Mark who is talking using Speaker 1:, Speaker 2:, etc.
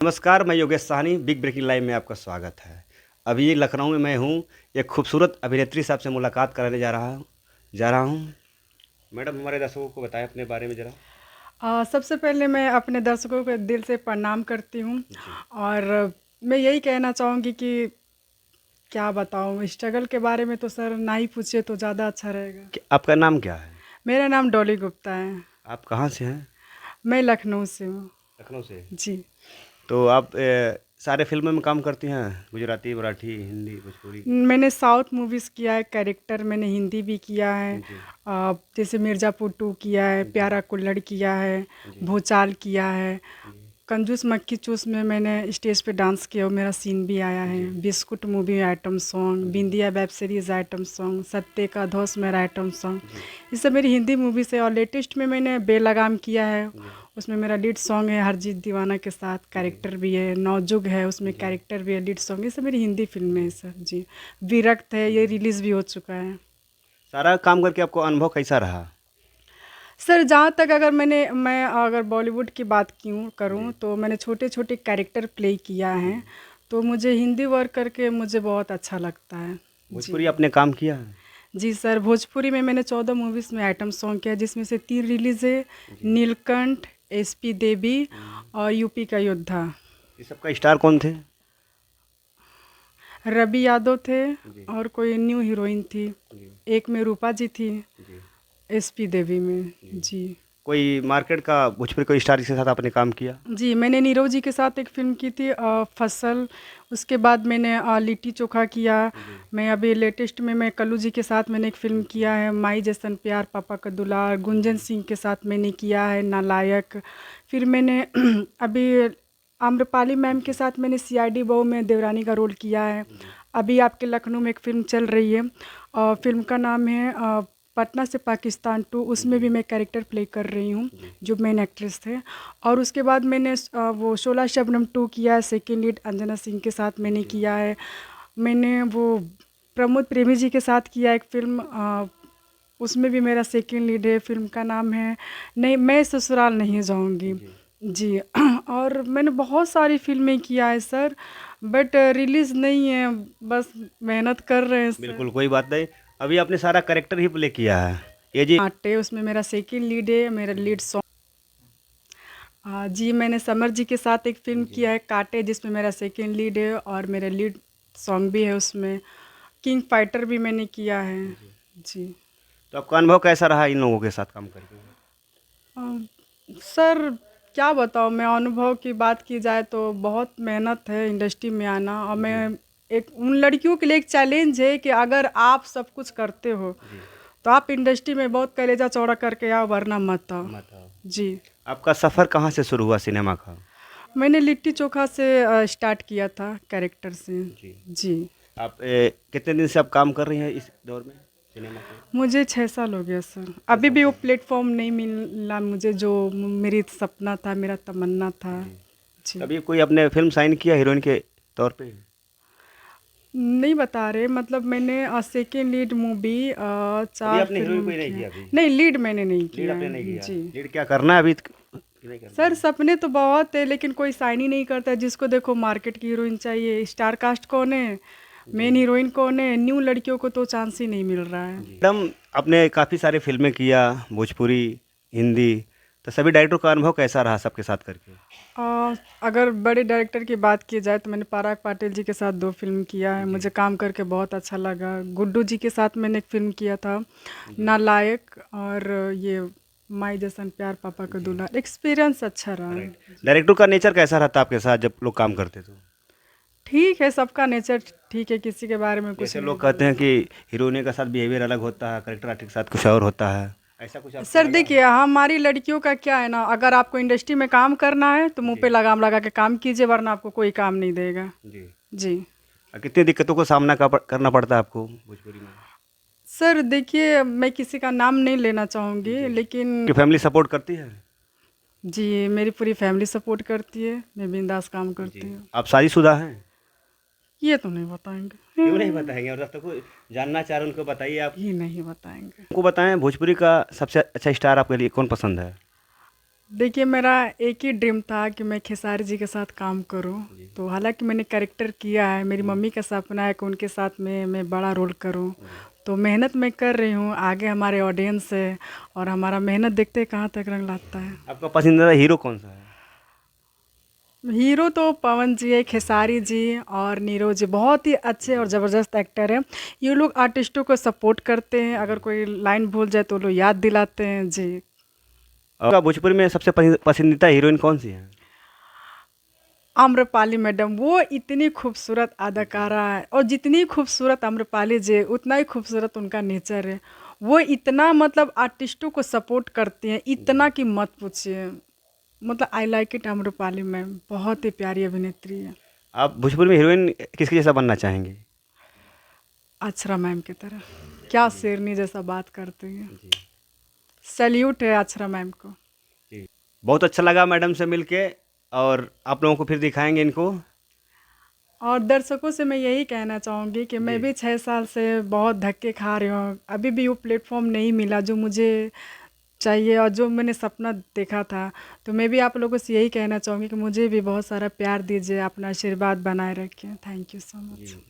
Speaker 1: नमस्कार, मैं Yogesh Sahni, big breaking live में आपका स्वागत है। अभी लखनऊ में मैं हूँ, एक खूबसूरत अभिनेत्री साहब से मुलाकात कराने जा रहा हूँ। मैडम, हमारे दर्शकों को बताएं अपने बारे में ज़रा।
Speaker 2: सबसे पहले मैं अपने दर्शकों को दिल से प्रणाम करती हूँ।
Speaker 1: जी।
Speaker 2: और मैं यही कहना चाहूँगी कि क्या बताऊँ, स्ट्रगल के बारे में तो सर ना ही पूछिए तो ज़्यादा अच्छा रहेगा।
Speaker 1: आपका नाम क्या है?
Speaker 2: मेरा नाम डॉली गुप्ता है।
Speaker 1: आप कहाँ से हैं?
Speaker 2: मैं लखनऊ से हूँ।
Speaker 1: लखनऊ से।
Speaker 2: जी।
Speaker 1: तो आप सारे फिल्मों में काम करती हैं? गुजराती, मराठी, हिंदी, भोजपुरी?
Speaker 2: मैंने साउथ मूवीज़ किया है, कैरेक्टर मैंने हिंदी भी किया है।
Speaker 1: जी।
Speaker 2: जैसे मिर्ज़ापुर 2 किया है,
Speaker 1: जी।
Speaker 2: प्यारा कुल्हड़ किया है,
Speaker 1: जी।
Speaker 2: भूचाल किया है।
Speaker 1: जी।
Speaker 2: कंजूस मक्खी चूस में मैंने स्टेज पे डांस किया और मेरा सीन भी आया है।
Speaker 1: जी।
Speaker 2: बिस्कुट मूवी में आइटम सॉन्ग,
Speaker 1: जी।
Speaker 2: बिंदिया वेब सीरीज़ आइटम सॉन्ग, सत्ते का धौस मेरा आइटम सॉन्ग,
Speaker 1: जी।
Speaker 2: ये सब मेरी हिंदी मूवी से। और लेटेस्ट में मैंने बेलगाम किया है,
Speaker 1: जी।
Speaker 2: उसमें मेरा लीड सॉन्ग है हरजीत दीवाना के साथ,
Speaker 1: जी।
Speaker 2: कैरेक्टर भी है। नौजुग है, उसमें
Speaker 1: जी।
Speaker 2: कैरेक्टर भी है, लीड सॉन्ग। ये सब मेरी हिंदी फिल्में हैं सर जी। विरक्त है, ये रिलीज़ भी हो चुका है।
Speaker 1: सारा काम करके आपको अनुभव कैसा रहा?
Speaker 2: सर जहाँ तक अगर मैं अगर बॉलीवुड की बात करूँ
Speaker 1: जी।
Speaker 2: तो मैंने छोटे-छोटे कैरेक्टर प्ले किया है, तो मुझे हिंदी वर्क करके मुझे बहुत अच्छा लगता है। जी।
Speaker 1: भोजपुरी आपने काम किया है?
Speaker 2: जी सर, भोजपुरी में मैंने 14 मूवीज़ में आइटम सॉन्ग किया, जिसमें से 3 रिलीज़ है,
Speaker 1: जी।
Speaker 2: नीलकंठ, एसपी देवी
Speaker 1: हुँ।
Speaker 2: और यूपी का योद्धा।
Speaker 1: ये सबका स्टार कौन थे?
Speaker 2: रवि यादव थे
Speaker 1: जी।
Speaker 2: और कोई न्यू हीरोइन थी,
Speaker 1: जी।
Speaker 2: एक में रूपा जी थी,
Speaker 1: जी।
Speaker 2: एसपी देवी में।
Speaker 1: जी।
Speaker 2: जी।
Speaker 1: कोई मार्केट का भोजपुरी कोई स्टार के साथ आपने काम किया?
Speaker 2: जी, मैंने नीरव जी के साथ एक फ़िल्म की थी फसल। उसके बाद मैंने लिट्टी चोखा किया।
Speaker 1: जी।
Speaker 2: मैं अभी लेटेस्ट में मैं कल्लू जी के साथ मैंने एक फ़िल्म किया है, माई जैसन प्यार पापा का दुलार। गुंजन सिंह के साथ मैंने किया है नालायक। फिर मैंने अभी आम्रपाली मैम के
Speaker 1: जी।
Speaker 2: साथ मैंने सीआईडी बहू में देवरानी का रोल किया है।
Speaker 1: जी।
Speaker 2: अभी आपके लखनऊ में एक फ़िल्म चल रही है, फ़िल्म का नाम है पटना से पाकिस्तान 2। उसमें
Speaker 1: जी।
Speaker 2: भी मैं कैरेक्टर प्ले कर रही हूँ,
Speaker 1: जी।
Speaker 2: जो मेन एक्ट्रेस थे। और उसके बाद मैंने वो शोला शबनम 2 किया है, सेकंड लीड अंजना सिंह के साथ मैंने
Speaker 1: जी।
Speaker 2: किया है। मैंने वो प्रमोद प्रेमी जी के साथ किया एक फ़िल्म, उसमें भी मेरा सेकंड लीड है। फ़िल्म का नाम है नहीं मैं ससुराल नहीं जाऊँगी।
Speaker 1: जी।
Speaker 2: जी। और मैंने बहुत सारी फ़िल्में किया है सर, बट रिलीज़ नहीं है, बस मेहनत कर रहे हैं सर।
Speaker 1: बिल्कुल, कोई बात नहीं। अभी आपने सारा कैरेक्टर ही प्ले किया है। ये जी।
Speaker 2: आटे उसमें मेरा सेकंड लीड है, मेरा लीड सॉन्ग। जी, मैंने समर जी के साथ एक फ़िल्म
Speaker 1: जी।
Speaker 2: किया है कांटे, जिसमें मेरा सेकंड लीड है और मेरा लीड सॉन्ग भी है उसमें। किंग फाइटर भी मैंने किया है।
Speaker 1: जी।
Speaker 2: जी।
Speaker 1: तो आपका अनुभव कैसा रहा इन लोगों के साथ काम करके?
Speaker 2: अ, सर क्या बताऊँ मैं, अनुभव की बात की जाए तो बहुत मेहनत है इंडस्ट्री में आना। और
Speaker 1: जी।
Speaker 2: मैं एक उन लड़कियों के लिए एक चैलेंज है कि अगर आप सब कुछ करते हो,
Speaker 1: जी।
Speaker 2: तो आप इंडस्ट्री में बहुत कलेजा चौड़ा करके आओ, वरना मत आओ।
Speaker 1: मत आओ।
Speaker 2: जी।
Speaker 1: आपका सफ़र कहाँ से शुरू हुआ सिनेमा का?
Speaker 2: मैंने लिट्टी चोखा से स्टार्ट किया था कैरेक्टर से।
Speaker 1: जी।
Speaker 2: जी।
Speaker 1: आप कितने दिन से आप काम कर रही हैं इस दौर में, सिनेमा के?
Speaker 2: मुझे 6 साल हो गया सर।
Speaker 1: 6
Speaker 2: अभी
Speaker 1: साल
Speaker 2: भी वो
Speaker 1: से।
Speaker 2: प्लेटफ़ॉर्म नहीं मिला मुझे, जो मेरी सपना था, मेरा तमन्ना था।
Speaker 1: जी।
Speaker 2: जी।
Speaker 1: तभी कोई आपने फ़िल्म साइन किया हीरोइन के तौर पे?
Speaker 2: नहीं बता रहे, मतलब मैंने सेकंड लीड मूवी
Speaker 1: अभी
Speaker 2: 4
Speaker 1: आपने
Speaker 2: फ़िल्मों
Speaker 1: हीरोइन
Speaker 2: में
Speaker 1: कोई नहीं
Speaker 2: किया है।
Speaker 1: किया अभी?
Speaker 2: नहीं, लीड मैंने नहीं
Speaker 1: लीड
Speaker 2: किया
Speaker 1: आपने नहीं
Speaker 2: है।
Speaker 1: किया?
Speaker 2: जी।
Speaker 1: लीड क्या करना है अभी कि नहीं करना
Speaker 2: सर
Speaker 1: है?
Speaker 2: सपने तो बहुत है, लेकिन कोई साइन ही नहीं करता है। जिसको देखो मार्केट की हीरोइन चाहिए। स्टार कास्ट कौन है?
Speaker 1: जी।
Speaker 2: मेन हीरोइन कौन है? न्यू लड़कियों को तो चांस ही नहीं मिल रहा है।
Speaker 1: जी। मैडम, आपने काफ़ी सारी फ़िल्में किया, भोजपुरी, हिंदी, तो सभी डायरेक्टरों का अनुभव कैसा रहा सबके साथ करके?
Speaker 2: अगर बड़े डायरेक्टर की बात की जाए तो मैंने पराग पाटिल जी के साथ 2 फ़िल्म किया है,
Speaker 1: जी।
Speaker 2: मुझे काम करके बहुत अच्छा लगा। गुड्डू जी के साथ मैंने एक फ़िल्म किया था,
Speaker 1: जी।
Speaker 2: नालायक। और ये माई जैसन प्यार पापा का
Speaker 1: जी।
Speaker 2: दुलार। एक्सपीरियंस अच्छा रहा।
Speaker 1: राइट।
Speaker 2: जी।
Speaker 1: डायरेक्टर का नेचर कैसा रहता आपके साथ जब लोग काम करते तो?
Speaker 2: ठीक है, सबका नेचर ठीक है, किसी के बारे में कुछ
Speaker 1: जैसे
Speaker 2: नहीं
Speaker 1: लोग कहते
Speaker 2: बोल
Speaker 1: हैं कि
Speaker 2: सकते।
Speaker 1: हीरोइने के साथ बिहेवियर अलग होता है, कैरेक्टर आर्टिस्ट के साथ कुछ और होता है। ऐसा कुछ आपको
Speaker 2: सर
Speaker 1: लगा है?
Speaker 2: देखिए, हमारी लड़कियों का क्या है ना, अगर आपको इंडस्ट्री में काम करना है तो मुँह पे
Speaker 1: जी।
Speaker 2: लगाम लगा के काम कीजिए, वरना आपको कोई काम नहीं देगा।
Speaker 1: जी।
Speaker 2: जी।
Speaker 1: कितनी दिक्कतों का सामना करना पड़ता है आपको भोजपुरी में?
Speaker 2: सर देखिए, मैं किसी का नाम नहीं लेना चाहूँगी,
Speaker 1: जी।
Speaker 2: लेकिन
Speaker 1: आपकी फैमिली सपोर्ट करती है?
Speaker 2: जी, मेरी पूरी फैमिली सपोर्ट करती है, मैं बिंदास काम
Speaker 1: जी।
Speaker 2: करती हूँ।
Speaker 1: आप शादीशुदा हैं?
Speaker 2: ये तो नहीं बताएँगे।
Speaker 1: क्यों नहीं बताएँगे? और जब तक कोई जानना चाह रहे हैं उनको बताइए आप।
Speaker 2: ये नहीं बताएँगे।
Speaker 1: उनको बताएँ भोजपुरी का सबसे अच्छा स्टार आपके लिए कौन पसंद है?
Speaker 2: देखिए, मेरा एक ही ड्रीम था कि मैं खेसारी जी के साथ काम करूं। तो हालांकि मैंने कैरेक्टर किया है, मेरी मम्मी का सपना है कि उनके साथ में मैं बड़ा रोल करूं। तो मेहनत मैं कर रही हूं, आगे हमारे ऑडियंस है और हमारा मेहनत देखते हैं कहाँ तक रंग लाता है।
Speaker 1: आपका पसंदीदा हीरो कौन सा है?
Speaker 2: हीरो तो पवन जी है, खेसारी जी और नीरज जी बहुत ही अच्छे और ज़बरदस्त एक्टर हैं। ये लोग आर्टिस्टों को सपोर्ट करते हैं, अगर कोई लाइन भूल जाए तो लोग याद दिलाते हैं जी।
Speaker 1: आपका भोजपुरी में सबसे पसंदीदा हीरोइन कौन सी है?
Speaker 2: आम्रपाली मैडम, वो इतनी खूबसूरत अदाकारा है और जितनी खूबसूरत आम्रपाली जी है, उतना ही खूबसूरत उनका नेचर है। वो इतना मतलब आर्टिस्टों को सपोर्ट करती हैं, इतना कि मत पूछिए। मतलब I like it Amrapali ma'am, बहुत ही प्यारी अभिनेत्री है।
Speaker 1: आप भोजपुरी में हीरोइन किसके जैसा बनना चाहेंगे?
Speaker 2: अक्षरा मैम की तरह, क्या शेरनी जैसा बात करती है।
Speaker 1: जी।
Speaker 2: सैल्यूट है अक्षरा मैम को।
Speaker 1: जी। बहुत अच्छा लगा मैडम से मिलके, और आप लोगों को फिर दिखाएंगे इनको।
Speaker 2: और दर्शकों से मैं यही कहना चाहूँगी कि मैं
Speaker 1: जी।
Speaker 2: भी 6 साल से बहुत धक्के खा रही हूँ, अभी भी वो प्लेटफॉर्म नहीं मिला जो मुझे चाहिए और जो मैंने सपना देखा था। तो मैं भी आप लोगों से यही कहना चाहूँगी कि मुझे भी बहुत सारा प्यार दीजिए, अपना आशीर्वाद बनाए रखें। Thank you so much.
Speaker 1: Ji.